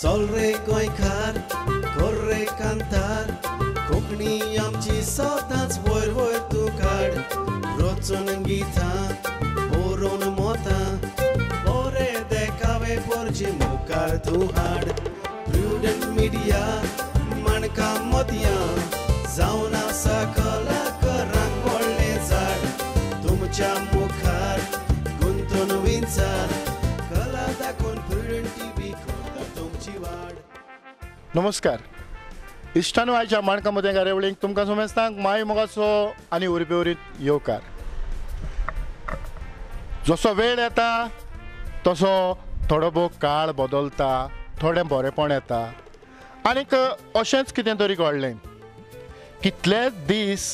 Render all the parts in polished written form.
चल रे गोंयकार कर रे कांतार कोंकणी आमची सदांच वयर वयर तूं काड रचून गितां बरोवन मोतां बरें देखावे परचे मुखार तूं हाड प्रुडंट मिडिया माणकां मदयां जावन आसा कलाकारांक व्हडलें झाड तुमच्या मुखार गुंतवणुकींचार कला दाखोवन प्रुडंट टीव्ही करता तुमची वाड. नमस्कार इश्टानो आयच्या माणका मदें कार्यावळीक तुमकां समेस्तांक माय मोगाचो आनी उरबेवरीत येवकार. जसो वेळ येता तसो थोडो भोव काळ बदलता थोडें बरेंपण येता आनीक अशेंच कितें तरी घडलें. कितलेच दीस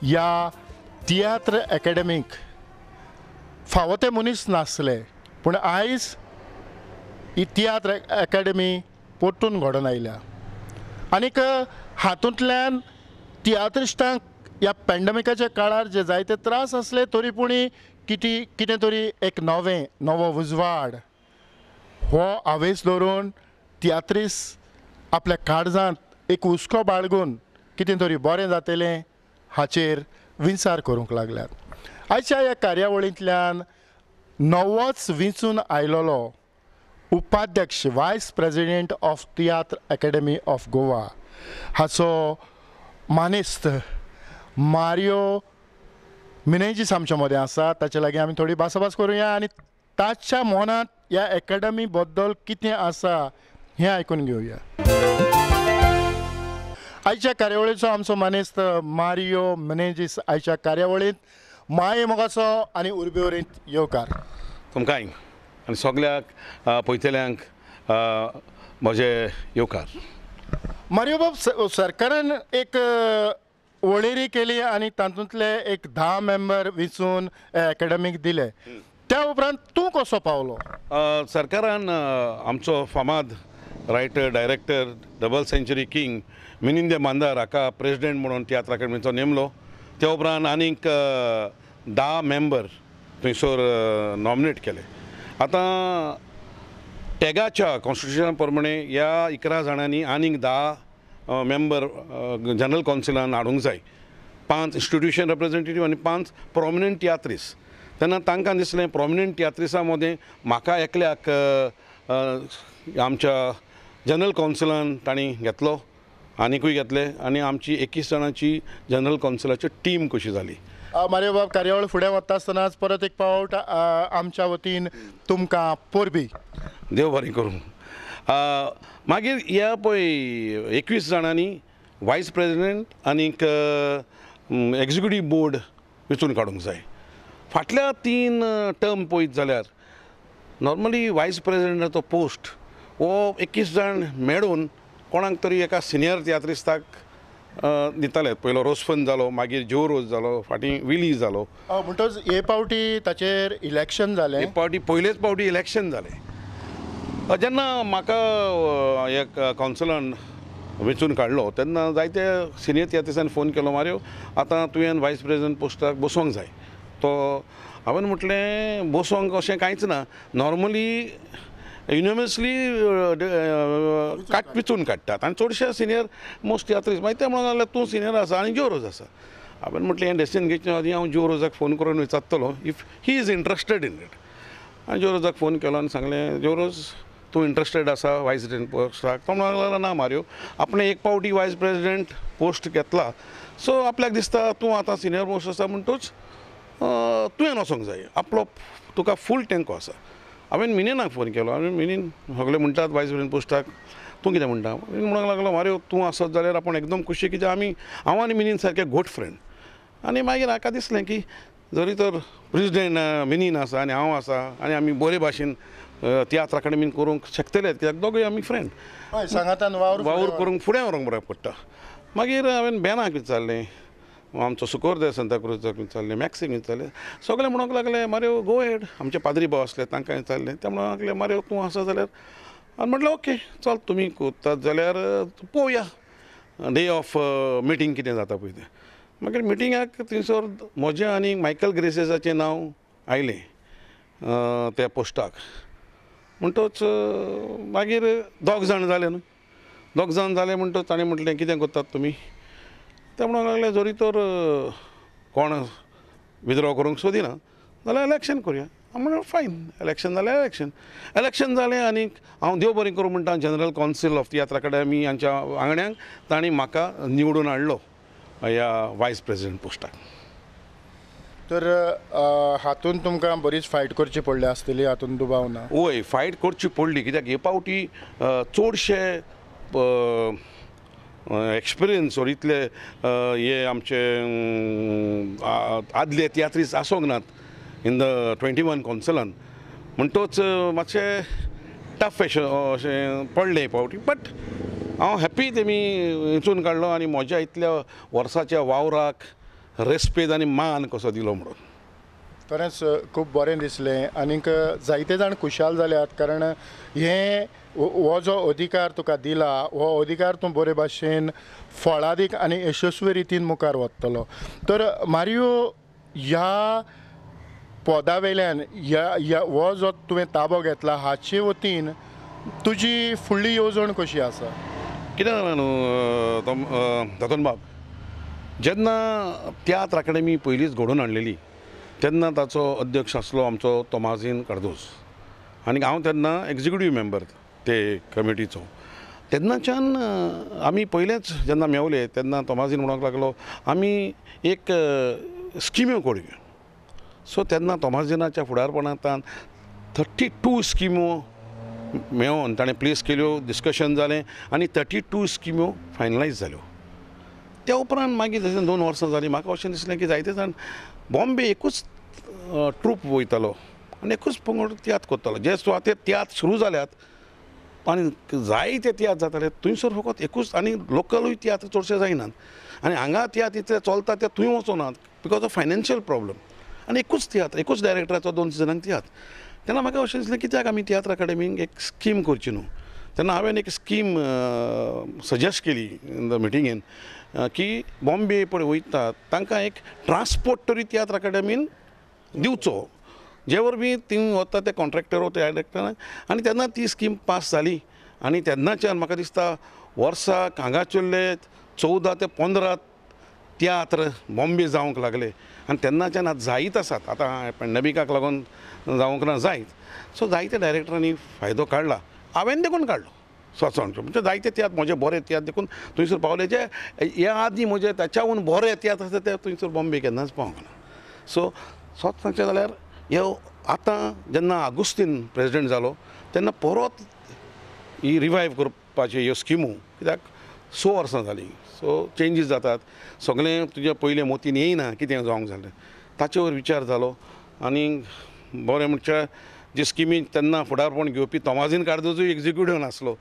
ह्या तियात्र एकेडमीक फावो ते मनीस नासले पूण आयज ही तियात्र एकेडमी परतून घडोवन आयल्या आनीक हातूंतल्यान तियात्रिस्टांक ह्या पॅन्डेमिकाच्या काळार जे जायते त्रास आसले तरी पूण कितें तरी एक नवो उजवाड हो आवेस दवरून तियात्रीस आपल्या काळजांत एक हुस्को बाळगून कितें तरी बरें जातलें हाचेर विचार करूंक लागल्यात. आयच्या ह्या कार्यावळींतल्यान नवोच विंचून आयलोलो उपाध्यक्ष वायस president of tiatr academy of Goa हाचो मानेस्त मारियो मिनेजीस आमच्या मदें आसा. ताचे लागीं आमी थोडी भासाभास करुया आनी ताच्या मनांत ह्या एकेडमी बद्दल कितें आसा हें आयकून घेवया. आयच्या कार्यावळीचो आमचो मानेस्त मारियो मिनेजीस आयच्या कार्यावळींत माये मोगाचो आनी उरबेवरीत येवकार. तुमकांय आनी सगळ्याक पळयतल्यांक म्हजे येवकार. मारियो बाब, सरकारान एक वळेरी केली आनी तातूंतले एक 10 मेंबर वेंचून एकेडमीक दिले. त्या उपरांत तूं कसो पावलो? सरकारान आमचो फामाद writer director double century king Milind Mandar हाका प्रेसिडेंट म्हणून तियात्र अकादेमीचो नेमलो. त्या उपरांत आनीक 10 मेंबर थंयसर नॉमिनेट केले. आतां टॅगाच्या कॉन्स्टिट्युशना प्रमाणे ह्या 11 जाणांनी आनीक 10 मेंबर जनरल कावन्सिलान हाडूंक जाय. 5 इन्स्टिट्यूशन रिप्रेझेंटेटिव्ह आनी 5 प्रॉमिनंट तियात्रीस. तेन्ना तांकां दिसलें प्रॉमिनंट तियात्रिसां मदें म्हाका एकल्याक आमच्या जनरल कावन्सिलान तांणी घेतलो आनीकूय घेतले आनी आमची 21 जाणांची जनरल कावन्सिलाची टीम कशी जाली. मारियो बाब, कार्यावळ फुडें वता आसतनाच परत एक फावट आमच्या वतीन तुमकां परबी. देव बरें करूं. मागीर ह्या पळय 21 जाणांनी वायस प्रेसिडेंट आनीक एक्झिक्युटीव बोर्ड वेंचून काडूंक जाय. फाटल्या 3 टर्म पळयत जाल्यार नॉर्मली वायस प्रेसिडेंटाचो पोस्ट हो 21 जाण मेळून कोणाक तरी एका सिनियर तियात्रिस्ताक दिताले. पयलो रोसफन जालो, मागीर जो रोज जालो, फाटीं विली जालो. म्हणटच हे पावटी ताचेर इलेक्शन जालें. हे पावटी पयलेच पावटी इलेक्शन जालें. जेन्ना म्हाका एक कावन्सिलान वेंचून काडलो तेन्ना जायते सिनियर तियात्रिस्तांनी फोन केलो, मारियो आतां तुवें वायस प्रेसिडेंट पोस्टाक बसोवंक जाय. तो हांवें म्हटलें बसोवंक अशें कांयच ना. नॉर्मली युनिवर्सली वेंचून काडटात आनी चडशे सिनियर मोस्ट तियात्रीस. मागीर ते म्हणून लागले तूं सिनियर आसा आनी जो रोज आसा. हांवें म्हटलें हें डेसिजन घेवचे आदी हांव जो रोजाक फोन करून विचारतलो if he is interested in it. हांवें जो रोजाक फोन केलो आनी सांगलें जो रोज तूं इंट्रस्टेड आसा वायस प्रेसिडेंट पोस्टाक? तो म्हणून लागलो ना मारियो, आपणें एक पावटी वायस प्रेसिडेंट पोस्ट घेतला सो आपल्याक दिसता तूं आतां सिनियर मोस्ट आसा म्हणटूच तुवें वचोंक जाय. आपलो तुका फूल टँको आसा. हांवें मिनेनाक फोन केलो. हांवें मिनीन सगळे म्हणटात वायस प्रेसिडेंट पोस्टाक तूं कितें म्हणटा? म्हणूंक लागलो मारियो तूं आसत जाल्यार आपूण एकदम खुशी, कित्याक हांव आनी मिनीन सारके गोड फ्रेंड. आनी मागीर म्हाका दिसलें की जरी तर प्रेसिडेंट मिनीन आसा आनी हांव आसा आनी आमी बरे भाशेन तियात्र अकादेमीन करूंक शकतले कित्याक दोगूय आमी फ्रेंड. सांगातान वावर करूंक फुडें व्हरूंक बरें पडटा. मागीर हांवें बेनाक विचारलें, आमचो सुकोरदेव सांताक्रूजाक विचारलें, मॅक्सीक विचारलें. सगळे म्हणूंक लागले मारियो गो हेड. आमचे पाद्री भाव आसले तांकां विचारलें. ते म्हणूंक लागले मारियो तूं आसा जाल्यार. आनी म्हटलें ओके चल तुमी कोत्तात जाल्यार पळोवया डे ऑफ मिटींग कितें जाता पळय तें. मागीर मिटिंगाक थंयसर म्हजें आनी मायकल ग्रेसेसाचें नांव आयलें त्या पोस्टाक. म्हणटच मागीर दोग जाण जाले न्हू. दोग जाण जाले म्हणटच ताणें म्हटलें कितें करतात तुमी. ते म्हणूंक लागले जरी तर कोण विथड्रॉ करूंक सोदिना जाल्यार इलेक्शन करुया. हांव म्हणलें फायन, इलेक्शन जाल्यार इलेक्शन जालें. आनी हांव देव बरें करूं म्हणटा general council of tiatr academy हांच्या वांगड्यांक तांणी म्हाका निवडून हाडलो ह्या वायस प्रेसिडेंट पोस्टाक. तर हातूंत तुमकां बरीच फायट करची पडली आसतली, हातूंत दुबाव ना? वय फायट करची पडली कित्याक हे पावटी चडशे एक्सपिरियन्स ओर इतले हे आमचे आदले तियात्रीस आसोंक नात इन द 21 कावन्सिलान. म्हणटच मातशें टफ अशें पडलें हे पावटी. बट हांव हॅप्पी तेमी वेंचून काडलो आनी म्हज्या इतल्या वर्साच्या वावराक रेस्पेद आनी मान कसो दिलो म्हणून. खरेंच खूब बरें दिसलें. आनीक जायते जाण खुशाल जाल्यात, कारण हे हो जो अधिकार तुका दिला हो अधिकार तूं बरे भाशेन फळादीक आनी यशस्वी रितीन मुखार व्हरतलो. तर मारियो, ह्या पदा वयल्यान हो जो तुवें ताबो घेतला हाचे वतीन तुजी फुडली येवजण कशी आसा? कितें जालें न्हू दतन बाब, जेन्ना तियात्र अकादेमी पयलींच घडोवन हाडलेली तेन्ना ताचो अध्यक्ष आसलो आमचो तोमाजीन कार्दोज आनी हांव तेन्ना एक्झिक्युटीव मेंबर ते कमिटीचो. तेन्नाच्यान आमी पयलेंच जेन्ना मेवले तेन्ना तोमाजीन म्हणूंक लागलो आमी एक स्किम्यो करूया. सो तेन्ना तोमाजीनाच्या फुडारपणांतल्यान 32 स्किमो मेळोवन ताणें प्लेस केल्यो, डिस्कशन जालें आनी 32 स्किम्यो फायनलायज जाल्यो. त्या उपरांत मागीर जशें 2 वर्सां जालीं म्हाका अशें दिसलें की जायते जाण बॉम्बे एकूच ट्रूप वयतालो आनी एकूच पंगड तियात्र करतालो. जे सुवातेर तियात्र सुरू जाल्यात आनी जायते तियात्र जाताले थंयसर फकत एकूच, आनी लोकलूय तियात्र चडशे जायनात आनी हांगा तियात्र इतले चलता ते थंय वचोनात बिकॉज ऑफ फायनान्शियल प्रॉब्लम. आनी एकूच तियात्र, एकूच डायरेक्टराचो 2 सिजनांक तियात्र. तेन्ना म्हाका अशें दिसलें कित्याक आमी तियात्र अकादेमीक एक स्कीम करची न्हू. तेन्ना हांवें एक स्कीम सजेस्ट केली इन द मिटिंगेन की बॉम्बे पळय वयतात तांकां एक ट्रान्सपोर्ट तरी तियात्र अकादेमीन दिवचो, जे वरवीं थंय वता ते कॉन्ट्रॅक्टर वा डायरेक्टरान. आनी तेन्ना ती स्कीम पास जाली आनी तेन्नाच्यान म्हाका दिसता वर्साक हांगाचेल्ले 14 ते 15 तियात्र बॉम्बे जावंक लागले. आनी तेन्नाच्यान आतां जायत आसात. आतां पॅन्डेमिकाक लागून जावंक ना जायत. सो जायते डायरेक्टरांनी फायदो काडला, हांवें देखून काडलो स्वचोन. म्हणजे जायते तियात्र म्हजे बरे तियात्र देखून थंयसर पावले, जे ह्या आदीं म्हजे ताच्याहून बरे तियात्र आसा ते थंयसर बॉम्बे केन्नाच पावंक ना. सो स्वच सांगचें जाल्यार ह्यो आतां जेन्ना आगुस्तीन प्रेसिडेंट जालो तेन्ना परत ही रिवायव करपाच्यो ह्यो स्किमो, कित्याक 6 वर्सां जालीं. सो चेंजीस जातात, सगळें तुजे पयलें मोतीन येयना कितें जावंक जालें ताचे वयर विचार जालो. आनी बरें म्हणचे जे स्किमी तेन्ना फुडारपण घेवपी तोमाजीन कार्दोजूय एक्झिक्युटीव नासलो,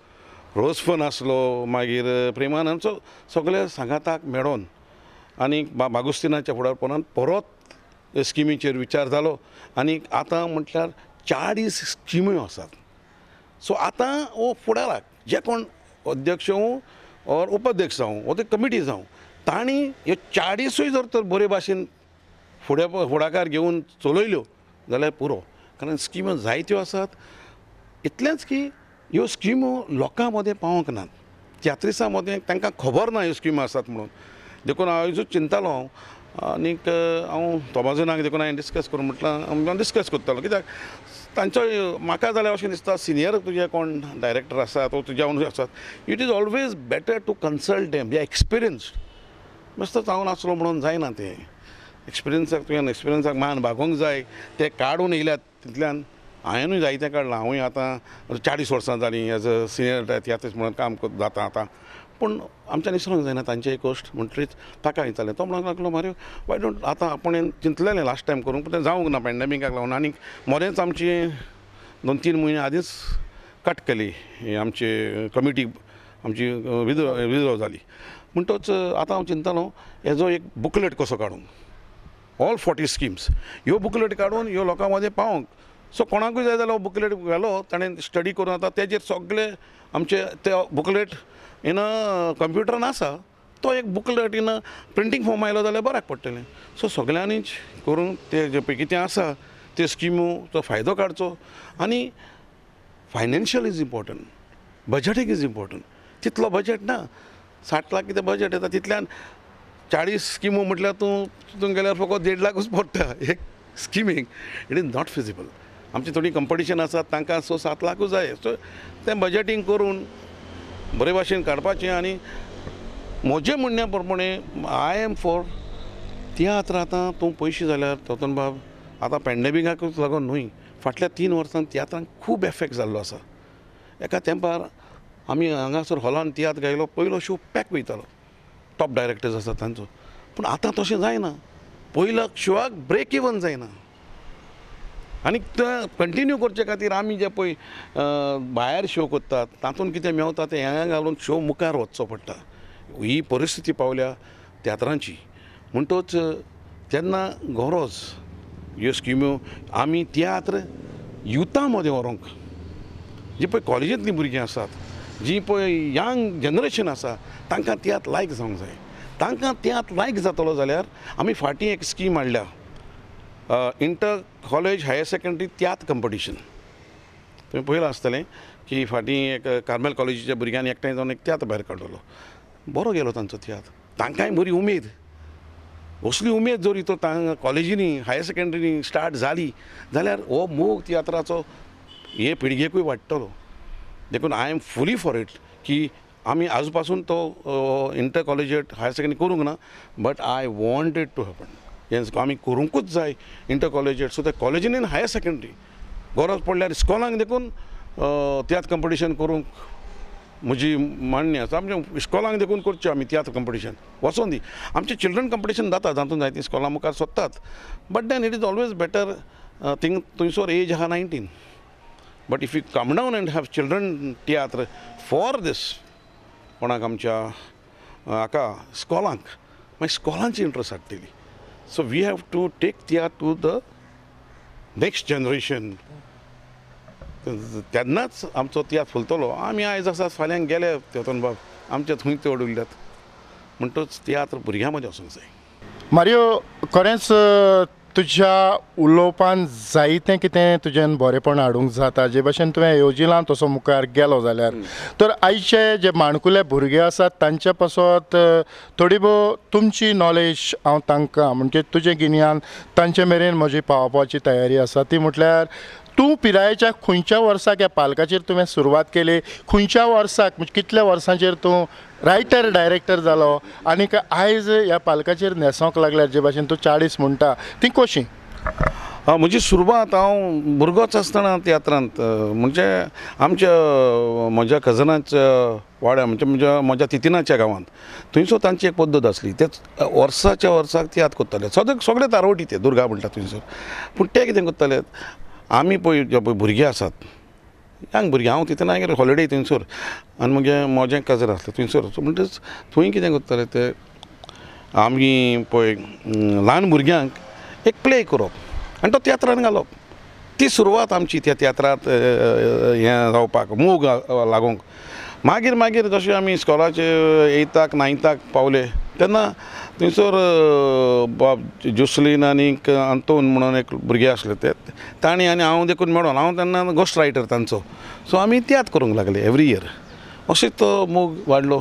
रोजफन आसलो, मागीर प्रेमानंद, सगळे सांगाताक मेळोन आनी बागुस्तिनाच्या फुडारपणान परत स्किमीचेर विचार जालो. आनी आतां म्हटल्यार 40 स्किम्यो आसात. सो आतां हो फुडाराक जे कोण अध्यक्ष और उपाध्यक्ष जावं वो ते कमिटी जावं तांणी ह्यो 40सूय जर तर बरे भाशेन फुडाकार घेवन चलयल्यो जाल्यार पुरो. कारण स्किम्यो जायत्यो आसात. इतलेंच की ह्यो स्किम्यो लोकां मदें पावोंक नात, तियात्रिसां मदें तांकां खबर ना ह्यो स्किम्यो आसात म्हणून. देखून हांव आयजूच चिंतालो आनीक हांव तोमाजीनाक देखून हांवें डिस्कस करूं म्हटलां, हांव डिस्कस करतालो कित्याक तांचो म्हाका जाल्यार अशें दिसता सिनियर तुजे कोण डायरेक्टर आसात वा तुज्या वांगडा आसात, it is always better to consult them, they experienced. बेश्टो हांव नासलो म्हणून जायना तें. एक्सपिरियन्साक तुवें एक्सपिरियन्साक मान भागोवंक जाय, ते काडून येयल्यात तितल्यान. हांवेंनूय जायतें काडलां. हांवूय आतां 40 वर्सां जालीं एज अ सिनियर तियात्रीस्ट म्हणून काम जाता आतां. पूण आमच्यान विसरूंक जायना तांचेय कश्ट. म्हणटरीच ताका विचारलें, तो म्हणूंक लागलो मारियो वाय डोंट, आतां आपण चिंतलेलें लास्ट टायम करूंक पूण तें जावंक ना पॅन्डेमिकाक लागून. आनीक मोदेंच आमची 2-3 म्हयने आदींच कट केली ही आमची कमिटी, आमची विद्रो जाली. म्हणटच आतां हांव चिंतलो हेजो एक बुकलेट कसो काडूंक, ऑल 40 स्किम्स ह्यो बुकलेट काडून ह्यो लोकां मदें पावोंक. सो कोणाकूय जाय जाल्यार हो बुकलेट घालो ताणें स्टडी करून आतां तेजेर सगळे आमचे ते बुकलेट इन कंप्युटरान आसा. तो एक बुकलेट इन प्रिंटींग फॉर्म आयलो जाल्यार बऱ्याक पडटलें. सो सगळ्यांनीच करून ते जे पळय कितें आसा ते स्किमो तो फायदो काडचो. आनी financial is important, budgeting is important. तितलो बजेट ना, 60 लाख कितें बजेट येता तितल्यान 40 स्किमो म्हटल्यार तूं तितून गेल्यार फकत 1.5 लाखूच पडटा एक स्किमीक. It is not feasible. आमची थोडी कंपिटिशन आसात तांकां 6-7 लाखूच जाय. सो तें बजेटींग करून बरे भाशेन काडपाचें. आनी म्हजें म्हणण्या प्रमाणें आय एम फॉर तियात्र. आतां तूं पयशे जाल्यार तोतून बाब आतां पॅन्डेमिकाकूच लागून न्हय, फाटल्या 3 वर्सांत तियात्रांक खूब एफेक्ट जाल्लो आसा. एका तेंपार आमी हांगासर हॉलान तियात्र गायलो, पयलो शो पॅक वयतालो, टॉप डायरेक्टर्स आसात तांचो. पूण आतां तशें जायना. पयल्या शोआक ब्रेक इवन जायना. आनी तें कंटिन्यू करचे खातीर आमी जे पळय भायर शो करतात तातूंत कितें मेवता तें हांगा घालून शो मुखार वचचो पडटा. ही परिस्थिती पावल्या तियात्रांची. म्हणटच तेन्ना गरज ह्यो स्किम्यो आमी तियात्र युथा मदें व्हरूंक, जी पळय कॉलेजींतलीं भुरगीं आसात, जी पळय यंग जनरेशन आसा, तांकां तियात्र लायक जावंक जाय. तांकां तियात्र लायक जातलो जाल्यार आमी फाटीं एक स्कीम हाडल्या, inter college higher secondary tiatr competition. तुवें पळयलां आसतलें की फाटीं एक कार्मेल कॉलेजीच्या भुरग्यांनी एकठांय जावन एक तियात्र भायर काडलो. बरो गेलो तांचो तियात्र. तांकांय बरी उमेद. असली उमेद जर तो तांकां कॉलेजींनी हायर सेकंडरीनी स्टार्ट जाली जाल्यार हो मोग तियात्राचो हे पिळगेकूय वाडटलो. देखून I am fully for it की आमी आज पासून तो इंटर कॉलेजिएट हायर सेकंडरी करूंक ना, but I want it to happen. हें आमी करूंकूच जाय इंटर कॉलेजिएट. सो त्या कॉलेजीन इन हायर सेकंडरी गरज पडल्यार इस्कॉलांक देखून तियात्र कंपिटिशन करूंक म्हजी मान्य आसा. आमच्या इस्कॉलांक देखून करचें आमी तियात्र कंपिटिशन वचोन दी. आमचें चिल्ड्रन कंपिटिशन जाता, जातून जायतीं इस्कॉलां मुखार सोदतात. But then it is always better thing थंयसर एज आहा 19. But if you come down and have children tiatr for these कोणाक आमच्या हाका इस्कॉलांक, मागीर इस्कॉलांची इंट्रस्ट हाडटली. So we have to take tiatr to the next generation. तेन्नाच आमचो तियात्र फुलतलो. आमी आयज आसात फाल्यां गेले तेतून बाब आमचे थंय ते उडयल्यात. म्हणटच तियात्र भुरग्यां मदें वचूंक जाय. मारियो, खरेंच तुज्या उलोवपान जायतें कितें तुजें बरेंपण हाडूंक जाता. जे भाशेन तुवें येवजिलां तसो मुखार गेलो जाल्यार तर आयचे जे माणकुले भुरगे आसात तांचे पासत थोडी भोव तुमची नॉलेज हांव तांकां म्हणजे तुजें गिन्यान तांचे मेरेन म्हजी पावोवपाची तयारी आसा. ती म्हटल्यार तूं पिरायेच्या खंयच्या वर्साक ह्या पालकाचेर तुवें सुरवात केली, खंयच्या वर्साक म्हणजे कितल्या वर्सांचेर तूं रायटर डायरेक्टर जालो आनीक आयज ह्या पालकाचेर न्हेसोंक लागल्यार जे भाशेन तूं 40 म्हणटा ती कशी? म्हजी सुरवात हांव भुरगोच आसतना तियात्रांत म्हणजे आमच्या म्हज्या कजनाच्या वाड्या म्हणजे म्हज्या तितिनाच्या गांवांत थंयसर तांची एक पद्दत आसली. तेच वर्साच्या वर्साक तियात्र करताले. सगळे तारवटी ते दुर्गा म्हणटा थंयसर. पूण ते कितें करताले, आमी पळय जे पळय भुरगे आसात, यंग भुरगीं, हांव तितून गेले हॉलिडे थंयसर आनी म्हजें म्हजें कजन आसलें थंयसर. म्हणटच थंय कितें करताले ते आमी पळय ल्हान भुरग्यांक एक प्ले करप आनी तो तियात्रान घालप. ती सुरवात आमची त्या तियात्रांत हें जावपाक मोग लागूंक. मागीर मागीर जशें आमी इस्कॉलाचे 8th 9th पावले तेन्ना थंयसर जोसलीन आनीक आंतोन म्हणून एक भुरगे आसले ते तांणी आनी हांव देखून मेळोन हांव तेन्ना गोस्ट रायटर तांचो. सो आमी तियात्र करूंक लागले एवरी इयर. अशेंच तो मोग वाडलो.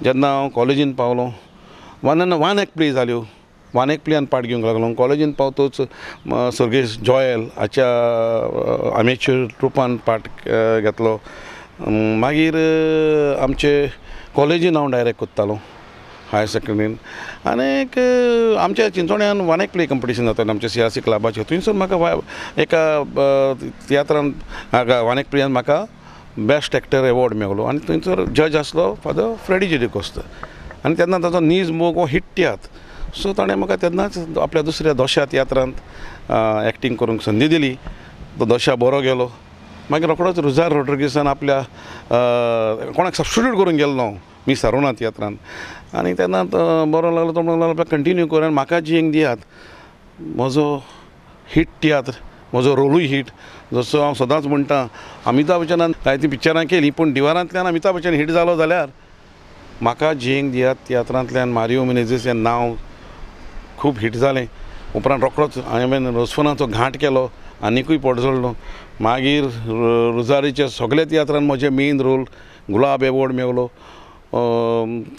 जेन्ना हांव कॉलेजीन पावलो वान एक प्ले जाल्यो, वान एक प्लेयान पार्ट घेवंक लागलो. कॉलेजीन पावतच सर्गेश जॉयल हाच्या अमेच्युअर ट्रुपान पार्ट घेतलो. मागीर आमचे कॉलेजीन हांव डायरेक्ट करतालो हायर सेकंडरीन. आनीक आमच्या चिंचोण्यान वान एक प्ले कंपिटिशन जातालें आमच्या CRC क्लबाचें. थंयसर म्हाका एका तियात्रान वान एक प्लेयान म्हाका बेस्ट एक्टर एवॉर्ड मेळ्ळो आनी थंयसर जज आसलो फादर फ्रेडी जेडिकोस्त. आनी तेन्ना ताचो नीज मोग हो हिट तियात्र. सो ताणें म्हाका तेन्नाच आपल्या दुसऱ्या दोशा तियात्रांत एक्टींग करूंक संदी दिली. तो दोशा बरो गेलो. मागीर रोखडोच रुजार रोड्रिगीसान आपल्या कोणाक सबस्टिट्यूट करून गेल्लो मी सारोना तियात्रांत. आनी तेन्ना बरो लागलो. तो म्हणून लागलो कंटिन्यू कर आनी म्हाका जींक दियात. म्हजो हिट तियात्र, म्हजो रोलूय हिट. जसो हांव सदांच म्हणटा अमिताभ बच्चनान जायतीं पिक्चरां केलीं पूण दिवारांतल्यान अमिताभ बच्चन हिट जालो जाल्यार म्हाका जींक दियात तियात्रांतल्यान मारियो मेनेझीस हें नांव खूब हिट जालें. उपरांत रोखडोच हांवें रोसफोनाचो घांट केलो आनिकूय पडजोळ्ळो. मागीर रुजारीचे सगळे तियात्रान म्हजे मेन रोल गुलाब एवॉर्ड मेळ्ळो.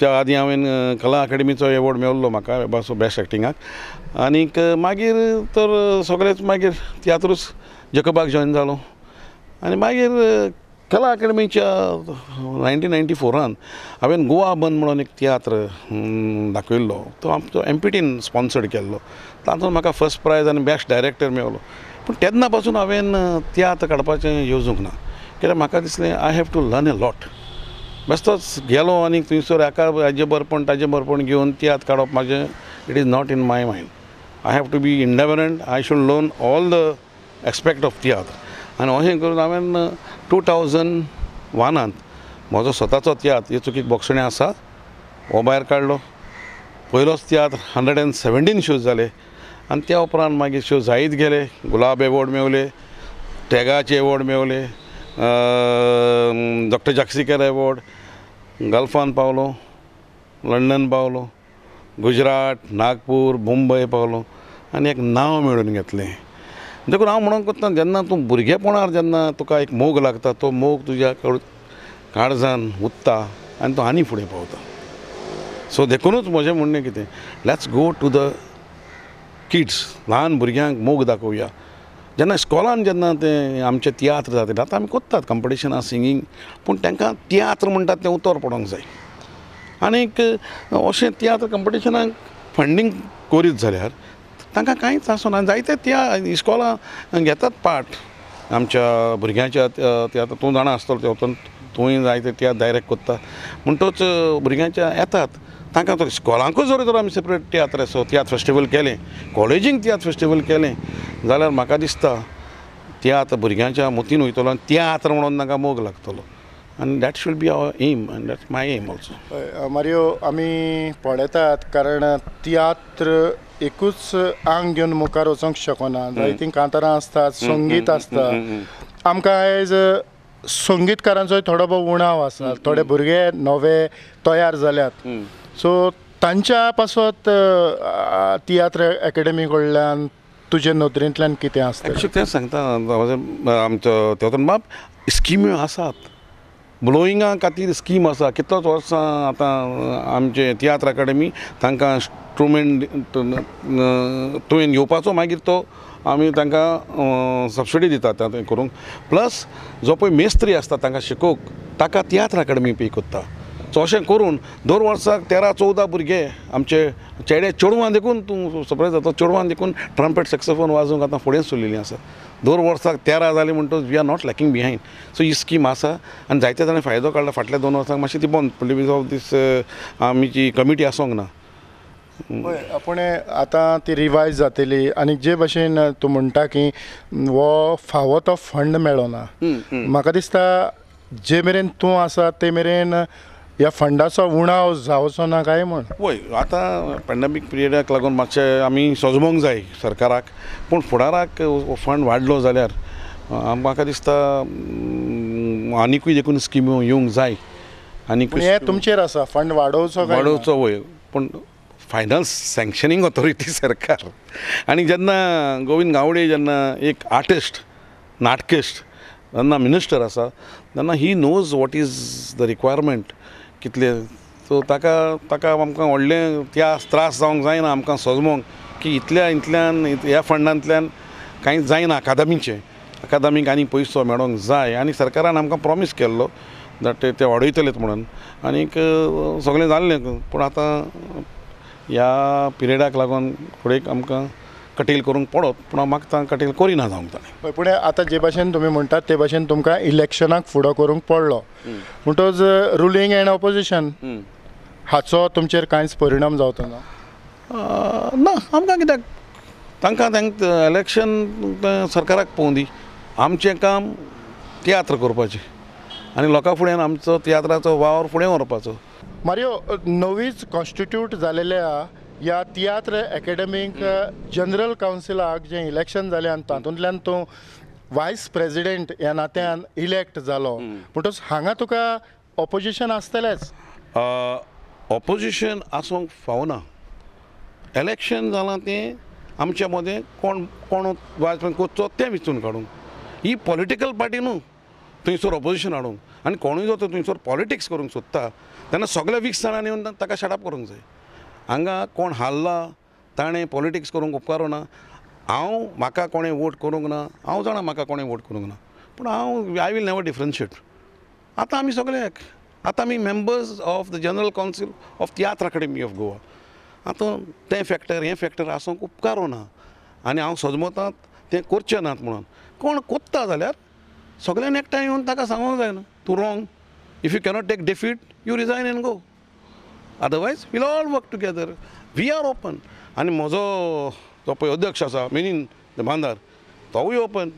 त्या आदीं हांवें कला अकादेमीचो एवॉर्ड मेळ्ळो म्हाका बेस्ट एक्टिंगाक. आनीक मागीर तर सगळेच मागीर तियात्रूच जॅकबाक जॉयन जालो. आनी मागीर कला अकादेमीच्या 1994 हांवें गोवा बंद म्हणून एक तियात्र दाखयल्लो. तो आमचो MPTन स्पॉन्सर्ड केल्लो. तातूंत म्हाका फर्स्ट प्रायज आनी बेस्ट डायरेक्टर मेळ्ळो. पूण तेन्ना पासून हांवें तियात्र काडपाचें येवजूंक ना. कित्याक म्हाका दिसलें I have to learn a lot. बेश्टोच गेलो आनी थंयसर हाजे बरपण ताजें बरपण घेवन तियात्र काडप म्हाजें it is not in my mind. I have to be independent. I should learn all the aspect of tiatr. आनी अशें करून हांवें 2001 म्हजो स्वताचो तियात्र हे चुकीक बोगसणे आसा हो भायर काडलो. पयलोच तियात्र 117 शोज जाले. आनी त्या उपरांत मागीर शो जायत गेले. गुलाब एवॉर्ड मेळ्ळे, टॅगाचे एवॉर्ड मेळ्ळे, डॉक्टर जाक्सिकर एवॉर्ड, गल्फान पावलो, लंडन पावलो, गुजरात, नागपूर, मुंबय पावलो आनी एक नांव मेळून घेतलें. देखून हांव म्हणूंक कोत्ता जेन्ना तूं भुरगेपणार जेन्ना तुका एक मोग लागता तो मोग तुज्या काळजान उरता आनी तो आनी फुडें पावता. सो देखूनच म्हजें म्हणणें कितें let's go to the kids. ल्हान भुरग्यांक मोग दाखोवया. जेन्ना इस्कॉलान जेन्ना ते आमचे तियात्र जाता आतां आमी कोत्तात कॉम्पिटिशनां सिंगींग पूण तांकां तियात्र म्हणटात तें उतर पडोंक जाय. आनीक अशें तियात्र कॉम्पिटिशनाक फंडींग करीत जाल्यार तांकां कांयच आसना. जायते इस्कॉलां घेतात पार्ट आमच्या भुरग्यांच्या तियात्र. तूं जाणा आसतलो ते तूंय जायते तियात्र डायरेक्ट कोत्ता म्हणटच भुरग्यांच्या येतात. तांकां तर इस्कॉलांकूच जर तर आमी सेपरेट तियात्र तियात्र फेस्टिवल केलें, कॉलेजींक तियात्र फेस्टिवल केलें जाल्यार म्हाका दिसता तियात्र भुरग्यांच्या मतीन वयतलो आनी तियात्र म्हणून तांकां मोग लागतलो. आनी that should be our aim आनी that's my aim also. Mario आमी पळयतात कारण तियात्र एकूच आंग घेवन मुखार वचोंक शकना. जायतीं कांतारां आसतात, संगीत आसता. आमकां आयज संगीतकारांचोय थोडो भोव उणाव आसा. थोडे भुरगे नवे तयार जाल्यात. सो तांच्या पासत तियात्र अकादेमी कडल्यान तुजे नदरेंतल्यान कितें आसता? एक्चुअली तें सांगता आमचो तेतून बाब स्किम्यो आसात. ब्लोइंगा खातीर स्कीम आसा. कितलोच वर्सां आतां आमचे तियात्र अकादेमी तांकां इंस्ट्रुमेंट तुवें घेवपाचो मागीर तो आमी तांकां सबसिडी दितात तें करूंक. प्लस जो पळय मेस्त्री आसता तांकां शिकोवंक ताका तियात्र अकादेमी पे कोत्ता. सो अशें करून 2 वर्साक 13-14 भुरगे आमचे चेडवां देखून तूं सरप्रायज जाता. चेडवां देखून ट्रम्पेट सॅक्सोफोन वाजोवंक आतां फुडें सरलेलीं आसा. 2 वर्साक 13 जालीं म्हणटच we are not lacking behind. So ही स्कीम आसा आनी जायते जाणां फायदो काडला. फाटल्या 2 वर्सांक मातशी ती बंद पडली बिकॉज ऑफ दीस आमची कमिटी आसोंक ना. पूण आतां ती रिवायज जातली आनी जे भशेन तूं म्हणटा की हो फावो तो फंड मेळ्ळो ना. म्हाका दिसता जे मेरेन तूं आसा ते मेरेन ह्या फंडाचो उणाव जावचो ना काय म्हण. वय आतां पॅन्डेमीक पिरियडाक लागून मातशें आमी सजमोंक जाय सरकाराक. पूण फुडाराक फंड वाडलो जाल्यार म्हाका दिसता आनिकूय देखून स्किम्यो येवंक जाय. आनी हें तुमचेर आसा फंड वाडोवचो वय. पूण फायनल सँक्शनींग ऑथॉरिटी सरकार. आनी जेन्ना गोविंद गावडे जेन्ना एक आर्टिस्ट नाटकिस्ट जेन्ना मिनिस्टर आसा तेन्ना he knows what is the requirement कितले. सो ताका आमकां व्हडलें त्रास जावंक जायना आमकां सजमोंक की इतल्यान ह्या फंडांतल्यान कांय जायना अकादमीक आनी पयसो मेळोंक जाय. आनी सरकारान आमकां प्रॉमीस केल्लो दॅट ते वाडयतलेत म्हणून. आनीक सगळें जाल्लें. पूण आतां ह्या पिरियडाक लागून फुडें आमकां कटील करूंक पडत. पूण हांव मागता कटील करिना जावंक जाय. पूण आतां जे भाशेन तुमी म्हणटात ते भाशेन तुमकां इलेक्शनाक फुडो करूंक पडलो म्हणटच रुलींग एंड ऑपोजिशन हाचो तुमचेर कांयच परिणाम जावचो ना. ना आमकां कित्याक तांकां इलेक्शन सरकाराक पळोवंक दी. आमचें काम तियात्र करपाचें आनी लोकां फुडें आमचो तियात्राचो वावर फुडें व्हरपाचो. मारियो नवीच कॉन्स्टिट्यूट जालेल्या ह्या तियात्र अकादेमीक जनरल कावन्सिलाक जें इलेक्शन जालें आनी तातूंतल्यान तूं वायस प्रेजिडेंट ह्या नात्यान इलेक्ट जालो म्हणटच हांगा तुका ऑपोजिशन आसतलेंच. ऑपोजिशन आसूंक फावना. इलेक्शन जालां तें आमच्या मदें कोण कोण वाजपेयी कोचो तें वेंचून काडूंक ही पॉलिटिकल पार्टी न्हू थंयसर ऑपोजिशन हाडूंक आनी कोणूय जो थंयसर पॉलिटिक्स करूंक सोदता तेन्ना सगळे 20 जाणांनी येवन ताका शटअप करूंक जाय हांगा कोण हारला ताणें पॉलिटिक्स करूंक उपकारू ना म्हाका कोणें वोट करूंक ना हांव जाणा म्हाका कोणें वोट करूंक ना पूण आय वील नेवर डिफरन्शिएट आतां आमी सगळे आतां आमी members of the general council of Tiatr Academy of Goa आतां तें फॅक्टर हें फॅक्टर आसूंक उपकारू ना आनी हांव सजमतां तें करचें नात म्हणून कोण कोत्ता जाल्यार सगळ्यांनी एकठांय येवन ताका सांगूंक जाय न्हू तूं wrong if you cannot take defeat you resign and go otherwise we'll all work together we are open आनी म्हजो जो पळय अध्यक्ष आसा मिनीन बांदार तोवूय ओपन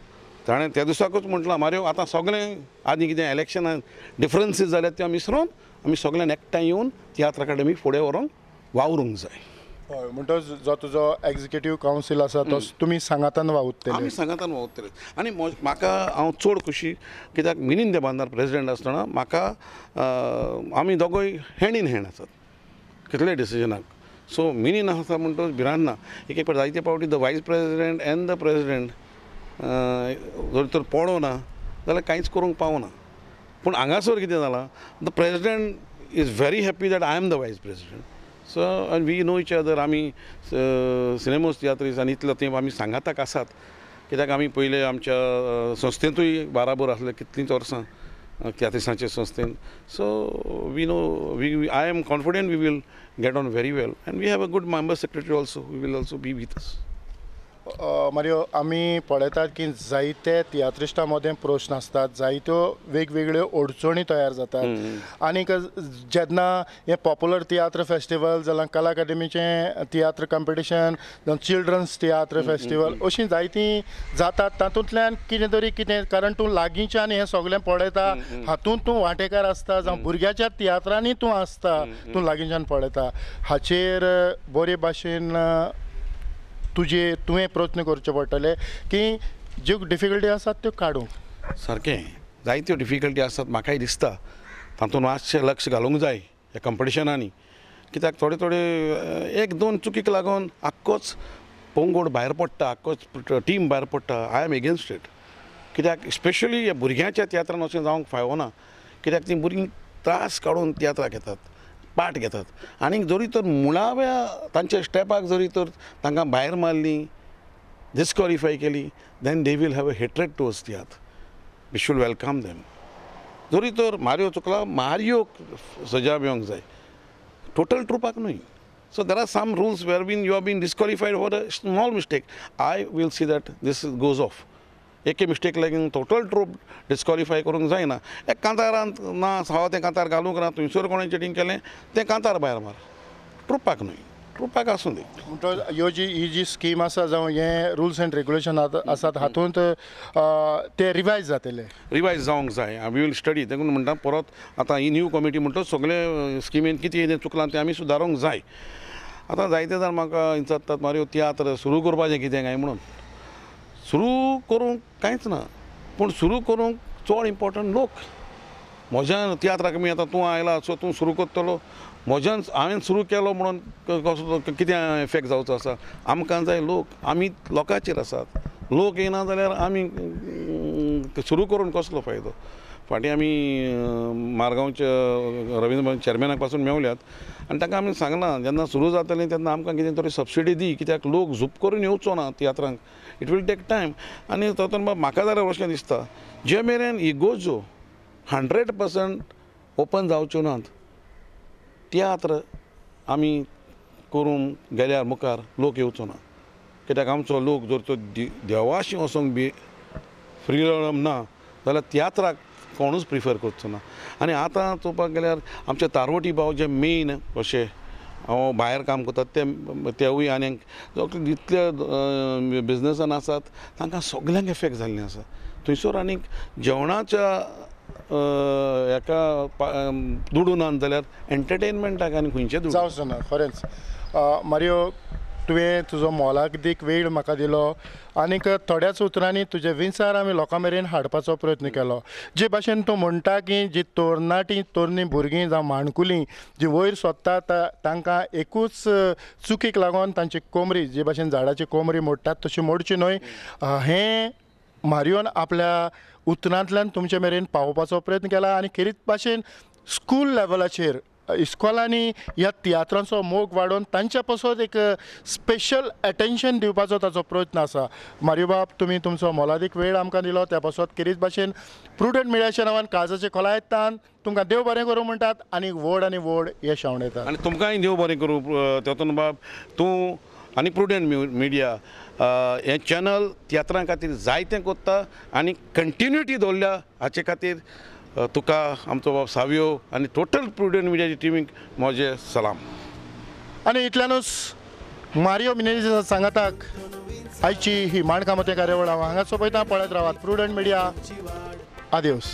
ताणें त्या दिसाकूच म्हटलां मारयो आतां सगळें आनी कितें इलेक्शनान डिफरन्सीस जाल्यात त्यो विसरून आमी सगळ्यांनी एकठांय येवन तियात्र अकाडेमी फुडें व्हरूंक वावरूंक जाय हय म्हणटच जो तुजो एग्जिक्युटीव कावन्सील आसा तो तुमी सांगातान वावुरतले आमी सांगातान वावुरतले आनी म्हाका हांव चड खुशी कित्याक मिनीन देबांदार प्रेसिडेंट आसतना म्हाका आमी दोगूय हँड इन हँड आसात कितले डिसिजनाक सो मिनीन आसा म्हणटच भिरांत ना एक फावट जायते फावटी the vice president end the president जर तर पडो ना जाल्यार कांयच करूंक पावना पूण हांगासर कितें जालां the president is very happy that I am the vice president so and we know each other आमी सिनेमोस तियात्रीस आनी इतलो तेंप आमी सांगाताक आसात कित्याक आमी पयले आमच्या संस्थेंतूय बाराबर आसले कितलींच वर्सां तियात्रिसांचे संस्थेन so we know I am confident we will get on very well and we have a good member secretary also we will also be with us Mario आमी पळयतात की जायते तियात्रिस्टां मदें प्रश्न आसतात जायत्यो वेगवेगळ्यो अडचणी तयार जातात आनीक जेन्ना हे पॉप्युलर तियात्र फेस्टिवल जाल्यार कला अकादेमीचें तियात्र कॉम्पिटिशन जावं चिल्ड्रन्स तियात्र फेस्टिवल अशीं जायतीं जातात तातूंतल्यान कितें तरी कितें कारण तूं लागींच्यान हें सगळें पळयता हातूंत तूं वांटेकार आसता जावं भुरग्याच्या तियात्रांनी तूं आसता तूं लागींच्यान पळयता हाचेर बरे भाशेन तुवें प्रयत्न करचे पडटले की ज्यो डिफिकल्टी आसात त्यो काडूंक सारकें जायत्यो डिफिकल्टी आसात म्हाकाय दिसता तातूंत मातशें लक्ष घालूंक जाय ह्या कॉम्पिटिशनांनी कित्याक थोडे थोडे एक दोन चुकीक लागून आख्खोच पंगड भायर पडटा आख्खोच टीम भायर पडटा आय एम एगेन्स्ट इट कित्याक स्पेशली ह्या भुरग्यांच्या तियात्रान अशें जावंक फावना कित्याक तीं भुरगीं त्रास काडून तियात्राक येतात पार्ट घेतात आनी जरी तर मुळाव्या तांच्या स्टेपाक जरी तर तांकां भायर मारली डिस्क्वॉलिफाय केली then they will have a hatred towards Tiatr we should welcome them जरी तर मारियो चुकला मारियो सजा येवंक जाय टोटल ट्रुपाक न्हय so there are some rules where been you are been disqualified for a small mistake I will see that this goes off एके mistake लागून टोटल ट्रूप डिस्क्वॉलिफाय करूंक जायना एक कांतारान ना हांव तें कांतार घालूंक ना थंयसर कोणें चेटींग केलें तें कांतार भायर मार ट्रुपाक न्हय ट्रुपाक आसूं दी म्हणटच ही जी स्कीम आसा जावं हे रुल्स एंड रेग्युलेशन आसात हातूंत ते रिवायज जातले रिवायज जावंक जाय वी वील स्टडी देखून म्हणटा परत आतां ही न्यू कमिटी म्हणटा सगळे स्किमीन कितें चुकलां तें आमी सुदारूंक जाय आतां जायते जाण म्हाका विचारतात मारियो तियात्र सुरू करपाचें कितें काय म्हणून सुरू करूंक कांयच ना पूण सुरू करूंक चड इम्पॉर्टंट लोक म्हज्यान तियात्राक आमी आतां तूं आयला सो तूं सुरू करतलो म्हज्यान हांवें सुरू केलो म्हणून कसो कितें इफेक्ट जावचो आसा आमकां जाय लोक आमी लोकांचेर आसात लोक येना जाल्यार आमी सुरू करून कसलो फायदो फाटीं आमी मारगांवच्या रवींद्र भवन चेअरमॅनाक पासून मेवल्यात आनी ताका आमी सांगलां जेन्ना सुरू जातलें तेन्ना आमकां कितें तरी सबसिडी दी कित्याक लोक झूप करून येवचो ना तियात्रांक इट वील टेक टायम आनी तातूंत म्हाका जाल्यार अशें दिसता जे मेरेन इगोज्यो 100% ओपन जावच्यो नात तियात्र आमी करून गेल्यार मुखार लोक येवचो ना कित्याक आमचो लोक जर तो देवाशी वचोंक बी फ्रीडम ना जाल्यार तियात्राक कोणूच प्रिफर करचो ना आनी आतां चोवपाक गेल्यार आमचे तारवटी भाव जे मेन अशे हांव भायर काम करतात तेवूय आनी जितले बिजनसान आसात तांकां सगल्यांक इफेक्ट जाल्लें आसा थंयसर आनीक जेवणाच्या हेका दुडून जाल्यार एंटरटेनमेंटाक आनी खंयचे जावचो ना खरेंच मारियो तुवें तुजो मोलादीक वेळ म्हाका दिलो आनीक थोड्याच उतरांनी तुजे विचार आमी लोकां मेरेन हाडपाचो प्रयत्न केलो. जे भाशेन तूं म्हणटा की जी तरणाटी तरणी भुरगीं जावं माणकुलीं जी वयर सोदतात तांकां एकूच चुकीक लागून तांची कोमरी जे भाशेन झाडाची कोमरी मोडटात तशी मोडची न्हय, हें मारियोन आपल्या उतरांतल्यान तुमचे मेरेन पावोवपाचो प्रयत्न केला. आनी खेरीत भाशेन स्कूल लेवलाचेर इस्कॉलांनी ह्या तियात्रांचो मोग वाडोवन तांच्या पासून एक स्पेशल अटेन्शन दिवपाचो ताचो प्रयत्न आसा. मारियो बाब, तुमी तुमचो मोलादीक वेळ आमकां दिलो त्या पासून खेरीत भाशेन प्रुडंट मिडियाच्या नांवान काळजाचे खोलायेतान तुमकां देव बरें करूं म्हणटात आनी व्हड यश येतात. आनी तुमकांय देव बरें करूं तेतून बाब तूं आनी प्रुडंट मिडिया हें चॅनल तियात्रां खातीर जायतें कोत्ता आनी कंटिन्युटी दवरल्या हाचे खातीर तुका आमचो बाब सावियो आनी टोटल प्रुडंट मिडियाची टिमीक म्हजे सलाम. आनी इतल्यानूच मारियो मिनेझीच्या सांगाताक आयची ही माणकामते कार्यावळ हांव हांगा सोपयता. पळयत रावात प्रुडंट मिडिया. आदियोस.